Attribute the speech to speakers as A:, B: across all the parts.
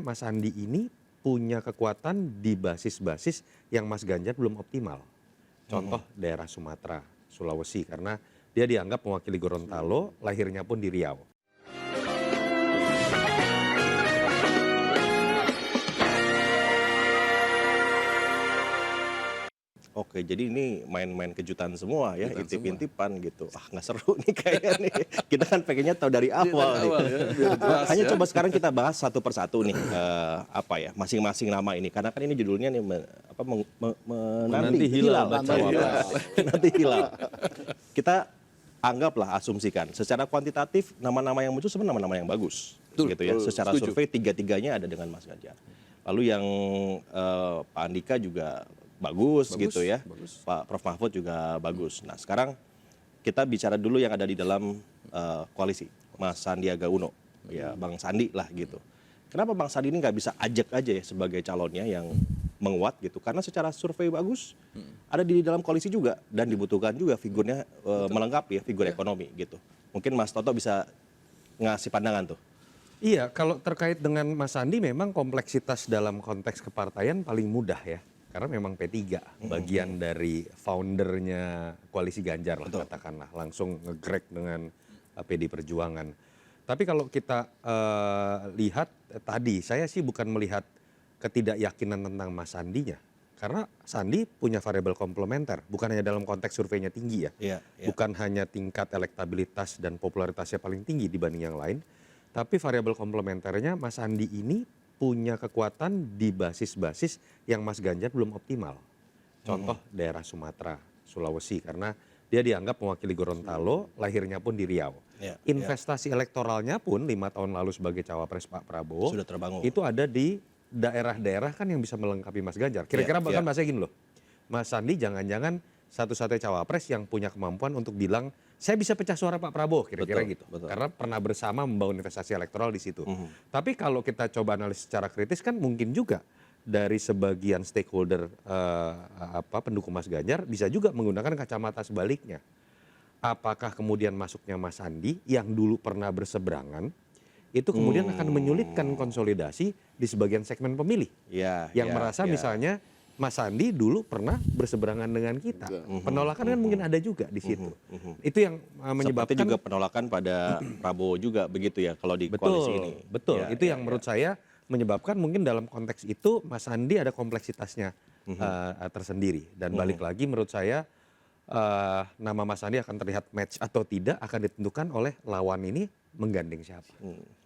A: Mas Sandi ini punya kekuatan di basis-basis yang Mas Ganjar belum optimal. Contoh daerah Sumatera, Sulawesi, karena dia dianggap mewakili Gorontalo, lahirnya pun di Riau.
B: Oke, jadi ini main-main kejutan semua ya, intip-intipan gitu. Ah, nggak seru nih kayaknya nih. Kita kan pengennya tahu dari awal nih. Hanya coba sekarang kita bahas satu persatu nih, masing-masing nama ini. Karena kan ini judulnya nih menanti hilal. Nanti hilal. Kita anggaplah, asumsikan. Secara kuantitatif, nama-nama yang muncul sebenarnya nama-nama yang bagus. Gitu ya. Secara survei, tiga-tiganya ada dengan Mas Ganjar. Lalu yang Pak Andika juga bagus gitu ya, Pak Prof Mahfud juga bagus. Nah sekarang kita bicara dulu yang ada di dalam koalisi, Mas Sandiaga Uno, ya Bang Sandi lah gitu. Kenapa Bang Sandi ini nggak bisa ajak aja ya sebagai calonnya yang menguat gitu? Karena secara survei bagus, ada di dalam koalisi juga dan dibutuhkan juga figurnya melengkapi ya, figur ekonomi gitu. Mungkin Mas Toto bisa ngasih pandangan tuh.
A: Iya, kalau terkait dengan Mas Sandi memang kompleksitas dalam konteks kepartaian paling mudah ya. Karena memang P3 bagian dari foundernya koalisi Ganjar lah katakanlah. Langsung nge-crack dengan PD Perjuangan. Tapi kalau kita lihat tadi, saya sih bukan melihat ketidakyakinan tentang Mas Sandinya. Karena Sandi punya variabel komplementer, bukan hanya dalam konteks surveinya tinggi ya. Bukan hanya tingkat elektabilitas dan popularitasnya paling tinggi dibanding yang lain. Tapi variabel komplementernya Mas Sandi ini punya kekuatan di basis-basis yang Mas Ganjar belum optimal. Contoh daerah Sumatera, Sulawesi, karena dia dianggap mewakili Gorontalo, lahirnya pun di Riau. Investasi elektoralnya pun 5 tahun lalu sebagai cawapres Pak Prabowo,
B: sudah terbangun.
A: Itu ada di daerah-daerah kan yang bisa melengkapi Mas Ganjar. Kira-kira bahkan bahasa gini loh, Mas Sandi jangan-jangan satu-satunya cawapres yang punya kemampuan untuk bilang saya bisa pecah suara Pak Prabowo, kira-kira gitu. Karena pernah bersama membangun investasi elektoral di situ. Tapi kalau kita coba analisis secara kritis kan mungkin juga dari sebagian stakeholder pendukung Mas Ganjar bisa juga menggunakan kacamata sebaliknya. Apakah kemudian masuknya Mas Sandi yang dulu pernah berseberangan itu kemudian akan menyulitkan konsolidasi di sebagian segmen pemilih yang merasa misalnya Mas Sandi dulu pernah berseberangan dengan kita. Penolakan kan mungkin ada juga di situ. Itu yang menyebabkan.
B: Seperti juga penolakan pada Prabowo juga begitu ya kalau di koalisi ini.
A: Betul, itu yang menurut saya menyebabkan mungkin dalam konteks itu Mas Sandi ada kompleksitasnya tersendiri. Dan balik lagi menurut saya nama Mas Sandi akan terlihat match atau tidak akan ditentukan oleh lawan ini menggandeng siapa.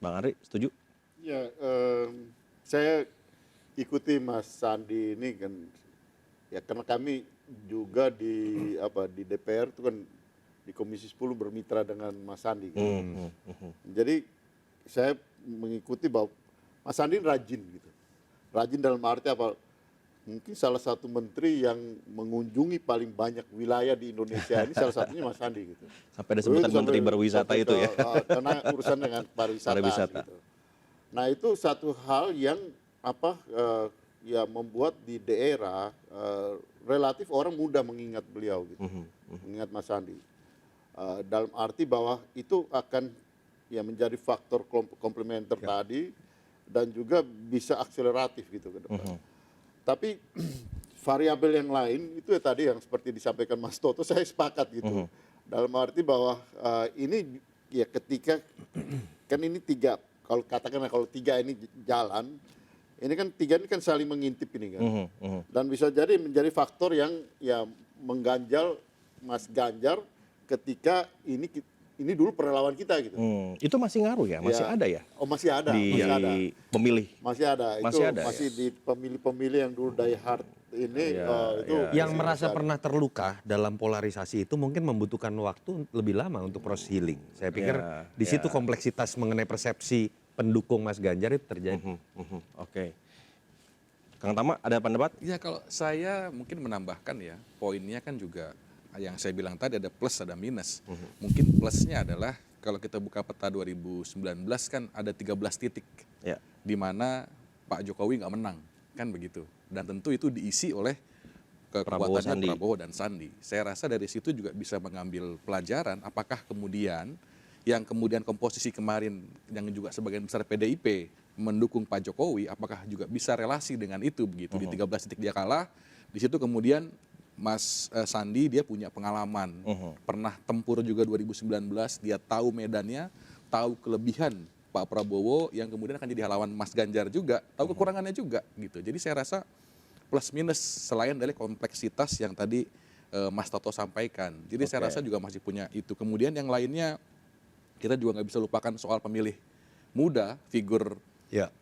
B: Bang Ari setuju?
C: Ya, saya ikuti Mas Sandi ini kan ya karena kami juga di DPR itu kan di Komisi 10 bermitra dengan Mas Sandi kan. Jadi saya mengikuti bahwa Mas Sandi rajin gitu. Rajin dalam arti apa? Mungkin salah satu menteri yang mengunjungi paling banyak wilayah di Indonesia ini salah satunya Mas Sandi gitu.
B: Sampai ada sebutan menteri berwisata itu ya.
C: Karena urusan dengan pariwisata. Gitu. Nah itu satu hal yang ya membuat di daerah relatif orang mudah mengingat beliau gitu, mengingat Mas Sandi. Dalam arti bahwa itu akan ya menjadi faktor komplementer tadi dan juga bisa akseleratif gitu ke depan. Tapi variabel yang lain itu ya tadi yang seperti disampaikan Mas Toto saya sepakat gitu. Dalam arti bahwa ini ya ketika kan ini tiga, kalau katakanlah kalau tiga ini jalan, ini kan tiga ini kan saling mengintip ini kan. Dan bisa jadi menjadi faktor yang ya mengganjal Mas Ganjar ketika ini dulu perlawan kita gitu.
B: Itu masih ngaruh ya? Masih ada ya?
C: Oh masih ada.
B: Di pemilih?
C: Masih ada. Masih di pemilih-pemilih yang dulu die hard ini.
A: Yang merasa pernah terluka dalam polarisasi itu mungkin membutuhkan waktu lebih lama untuk proses healing. Saya pikir di situ kompleksitas mengenai persepsi pendukung Mas Ganjar itu terjadi.
B: Oke. Kang Tama ada pendapat?
D: Ya kalau saya mungkin menambahkan ya, poinnya kan juga yang saya bilang tadi ada plus ada minus. Mungkin plusnya adalah kalau kita buka peta 2019 kan ada 13 titik di mana Pak Jokowi nggak menang kan begitu. Dan tentu itu diisi oleh kekuatannya Prabowo dan Sandi. Saya rasa dari situ juga bisa mengambil pelajaran apakah kemudian yang kemudian komposisi kemarin yang juga sebagian besar PDIP mendukung Pak Jokowi, apakah juga bisa relasi dengan itu begitu. Di 13 titik dia kalah, di situ kemudian Mas Sandi dia punya pengalaman, pernah tempur juga 2019, dia tahu medannya, tahu kelebihan Pak Prabowo yang kemudian akan jadi lawan Mas Ganjar juga, tahu kekurangannya juga gitu. Jadi saya rasa plus minus selain dari kompleksitas yang tadi Mas Toto sampaikan. Jadi saya rasa juga masih punya itu. Kemudian yang lainnya kita juga nggak bisa lupakan soal pemilih muda, figur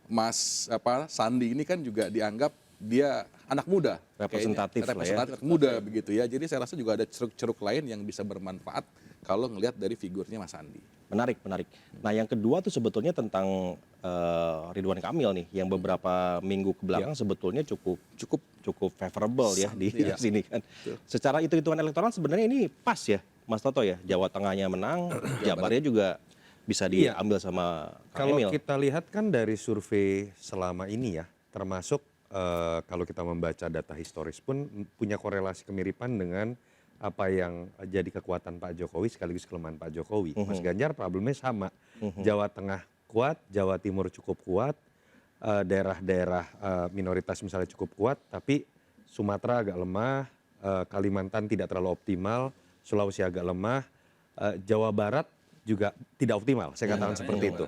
D: Mas Sandi ini kan juga dianggap dia anak muda,
B: representatif
D: anak muda begitu ya. Jadi saya rasa juga ada ceruk-ceruk lain yang bisa bermanfaat kalau ngelihat dari figurnya Mas Sandi.
B: Menarik. Nah yang kedua tuh sebetulnya tentang Ridwan Kamil nih, yang beberapa minggu kebelakang sebetulnya cukup favorable ya di sini kan. Secara hitung-hitungan elektoral sebenarnya ini pas ya, Mas Toto ya. Jawa Tengahnya menang, Jabarnya juga bisa diambil sama Kang Emil.
A: Kalau kita lihat kan dari survei selama ini ya, termasuk kalau kita membaca data historis pun punya korelasi kemiripan dengan apa yang jadi kekuatan Pak Jokowi sekaligus kelemahan Pak Jokowi. Mas Ganjar problemnya sama. Jawa Tengah kuat, Jawa Timur cukup kuat, daerah-daerah minoritas misalnya cukup kuat, tapi Sumatera agak lemah, Kalimantan tidak terlalu optimal, Sulawesi agak lemah, Jawa Barat juga tidak optimal, saya katakan seperti itu.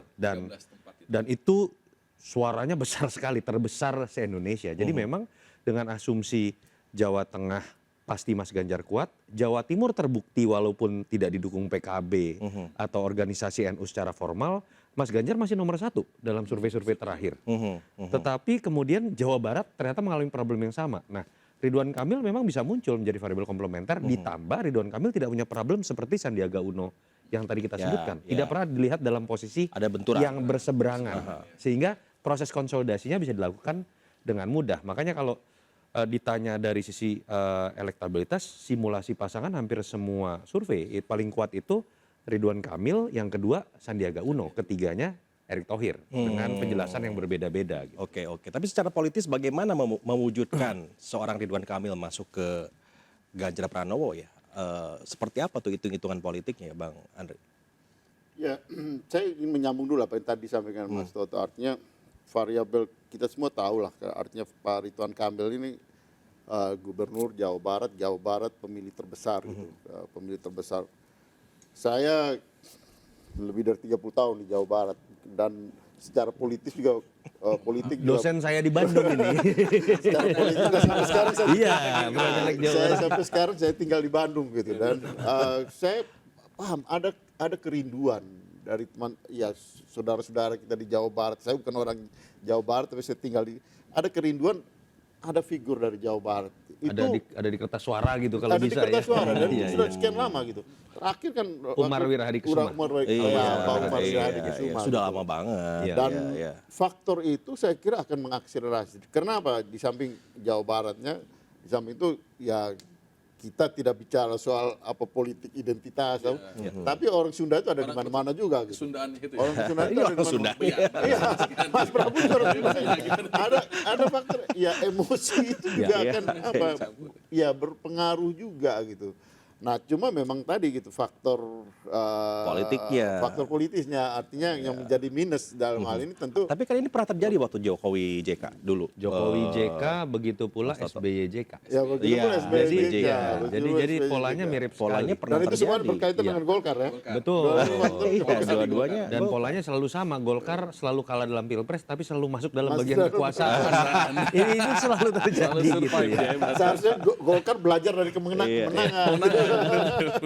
A: Dan itu suaranya besar sekali, terbesar se-Indonesia. Jadi memang dengan asumsi Jawa Tengah pasti Mas Ganjar kuat, Jawa Timur terbukti walaupun tidak didukung PKB atau organisasi NU secara formal, Mas Ganjar masih nomor 1 dalam survei-survei terakhir. Tetapi kemudian Jawa Barat ternyata mengalami problem yang sama. Nah, Ridwan Kamil memang bisa muncul menjadi variabel komplementer, ditambah Ridwan Kamil tidak punya problem seperti Sandiaga Uno yang tadi kita sebutkan. Tidak pernah dilihat dalam posisi
B: ada benturan
A: yang berseberangan. Sehingga proses konsolidasinya bisa dilakukan dengan mudah. Makanya kalau ditanya dari sisi elektabilitas, simulasi pasangan hampir semua survei paling kuat itu Ridwan Kamil, yang kedua Sandiaga Uno, ketiganya Erick Thohir dengan penjelasan yang berbeda-beda. Gitu.
B: Oke. Tapi secara politis bagaimana mewujudkan seorang Ridwan Kamil masuk ke Ganjar Pranowo ya? Seperti apa tuh hitung-hitungan politiknya, Bang Andre?
C: Ya, saya ingin menyambung dulu apa yang tadi disampaikan Mas Toto. Artinya variabel kita semua tahu lah, artinya Pak Ridwan Kamil ini gubernur Jawa Barat pemilih terbesar gitu, pemilih terbesar. Saya lebih dari 30 tahun di Jawa Barat dan secara politis juga
A: dosen saya di Bandung ini.
C: Secara politik sampai sekarang
A: sampai
C: sekarang saya tinggal di Bandung gitu, dan saya paham ada kerinduan dari teman ya saudara-saudara kita di Jawa Barat. Saya bukan orang Jawa Barat tapi saya tinggal ada kerinduan, ada figur dari Jawa Barat. Itu
A: ada di kertas suara gitu kalau
C: ada
A: bisa
C: di kertas suara dan itu sudah
A: iya.
C: sekian lama gitu. Terakhir kan
A: Umar Wirahadi Kusuma.
C: Umar Wirahadi Kusuma.
B: Sudah lama banget.
C: Dan faktor itu saya kira akan mengakselerasi. Kenapa? Di samping Jawa Baratnya, di samping itu ya kita tidak bicara soal apa politik identitas, tapi orang Sunda itu ada di mana-mana juga. Gitu.
D: Kesundaan itu ya.
C: Orang Sunda itu ada di mana-mana. Iya, Mas Prabu juga orang Sunda. Ada faktor, ya emosi itu juga akan ya berpengaruh juga gitu. Nah, cuma memang tadi gitu faktor
B: politiknya,
C: faktor politisnya, artinya yang menjadi minus dalam hal ini tentu.
B: Tapi kan ini pernah terjadi waktu Jokowi JK dulu.
A: Jokowi JK begitu pula SBY JK.
C: Ya begitu pula SBY JK.
A: Jadi polanya mirip sekali.
B: Pernah
C: dan itu semua berkaitan dengan Golkar ya.
A: Betul.
B: Dua-duanya.
A: Dan polanya selalu sama, Golkar selalu kalah dalam Pilpres tapi selalu masuk dalam bagian kekuasaan. Ini selalu terjadi gitu ya.
C: Seharusnya Golkar belajar dari kemenangan.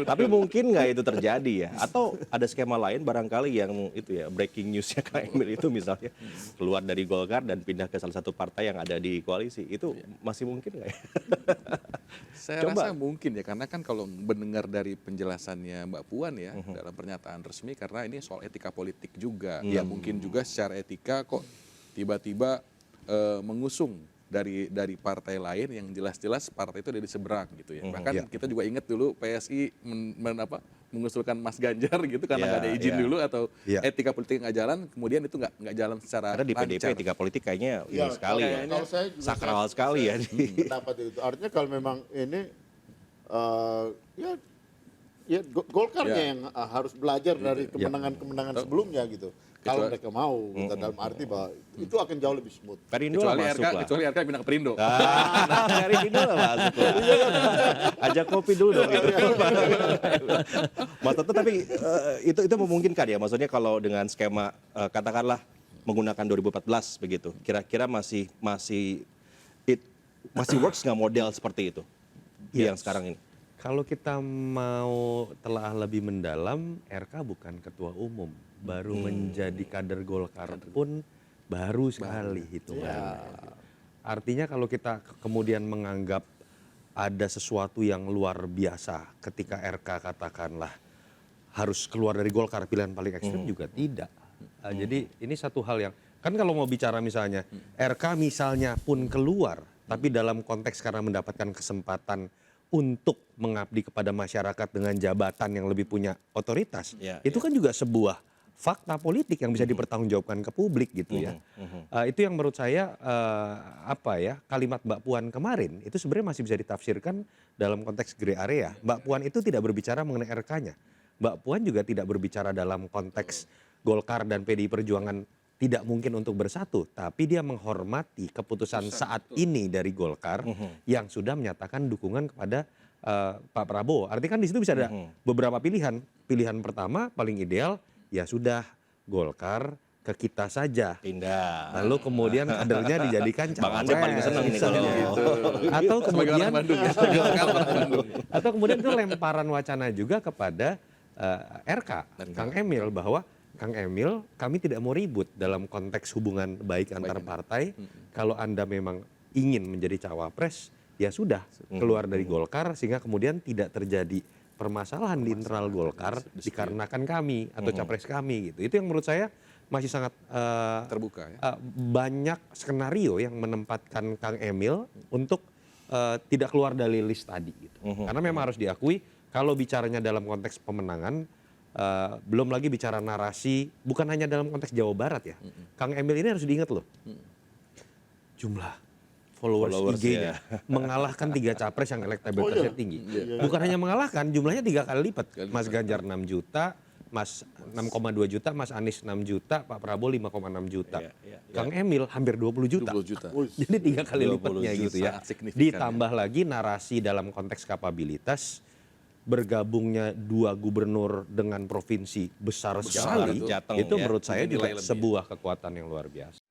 B: Tapi mungkin nggak itu terjadi ya? Atau ada skema lain barangkali yang itu ya, breaking newsnya Kang Emil itu misalnya keluar dari Golkar dan pindah ke salah satu partai yang ada di koalisi, itu masih mungkin nggak ya?
D: Saya rasa mungkin ya, karena kan kalau mendengar dari penjelasannya Mbak Puan ya dalam pernyataan resmi, karena ini soal etika politik juga. Ya mungkin juga secara etika kok tiba-tiba mengusung dari partai lain yang jelas-jelas partai itu dari seberang gitu ya. Bahkan kita juga ingat dulu PSI mengusulkan Mas Ganjar gitu karena nggak ada izin dulu atau etika politik nggak jalan, kemudian itu nggak jalan secara
B: lancar. Karena di PDIP etika politik kayaknya ini sekali ya, sakral sekali ya.
C: Pendapat itu. Artinya kalau memang ini ya Golkarnya yang harus belajar dari kemenangan-kemenangan sebelumnya gitu. Kalau mereka mau, gitu, dalam arti bahwa itu akan jauh lebih smooth.
B: Perindo lah masuk lah.
D: Kecuali RK pindah ke Perindo.
B: Nah, Perindo lah masuk lah. Ajak kopi dulu dong. Gitu. Mas Toto, tapi itu memungkinkan ya, maksudnya kalau dengan skema katakanlah menggunakan 2014 begitu, kira-kira masih works nggak model seperti itu yang sekarang ini?
A: Kalau kita mau telah lebih mendalam, RK bukan ketua umum, baru menjadi kader Golkar pun baru sekali hitungannya. Artinya kalau kita kemudian menganggap ada sesuatu yang luar biasa ketika RK katakanlah harus keluar dari Golkar, pilihan paling ekstrem juga tidak. Jadi ini satu hal yang, kan kalau mau bicara misalnya RK misalnya pun keluar, tapi dalam konteks karena mendapatkan kesempatan untuk mengabdi kepada masyarakat dengan jabatan yang lebih punya otoritas, itu kan juga sebuah fakta politik yang bisa dipertanggungjawabkan ke publik gitu ya. Itu yang menurut saya kalimat Mbak Puan kemarin itu sebenarnya masih bisa ditafsirkan dalam konteks gray area. Mbak Puan itu tidak berbicara mengenai RK-nya. Mbak Puan juga tidak berbicara dalam konteks Golkar dan PDI Perjuangan tidak mungkin untuk bersatu, tapi dia menghormati keputusan saat ini dari Golkar yang sudah menyatakan dukungan kepada Pak Prabowo. Artinya kan di situ bisa ada beberapa pilihan. Pilihan pertama paling ideal ya sudah Golkar ke kita saja.
B: Pindah.
A: Lalu kemudian kadernya dijadikan
B: Bang Andre paling senang ini kalau
A: gitu. Atau kemudian
D: Bandung.
A: atau kemudian itu lemparan wacana juga kepada RK, Kang Emil, bahwa Kang Emil, kami tidak mau ribut dalam konteks hubungan baik antar partai. Kalau Anda memang ingin menjadi cawapres, ya sudah keluar dari Golkar sehingga kemudian tidak terjadi permasalahan di internal Golkar dikarenakan kami atau capres kami gitu. Itu yang menurut saya masih sangat
D: Terbuka ya.
A: banyak skenario yang menempatkan Kang Emil untuk tidak keluar dari list tadi gitu. Karena memang harus diakui kalau bicaranya dalam konteks pemenangan, belum lagi bicara narasi, bukan hanya dalam konteks Jawa Barat ya. Kang Emil ini harus diingat loh, jumlah followers IG-nya mengalahkan 3 capres yang elektabilitasnya tinggi. Bukan hanya mengalahkan, jumlahnya 3 kali lipat. Mas Ganjar 6 juta, Mas 6,2 juta, Mas Anies 6 juta, Pak Prabowo 5,6 juta. Kang Emil hampir 20 juta.
D: 20 juta.
A: Jadi 3 kali lipatnya gitu ya.
D: Sangat signifikan,
A: Ditambah lagi narasi dalam konteks kapabilitas, bergabungnya 2 gubernur dengan provinsi besar sekali,
B: Jateng
A: itu
B: ya.
A: menurut saya
D: Nilai
A: juga
D: lebih.
A: sebuah kekuatan yang luar biasa.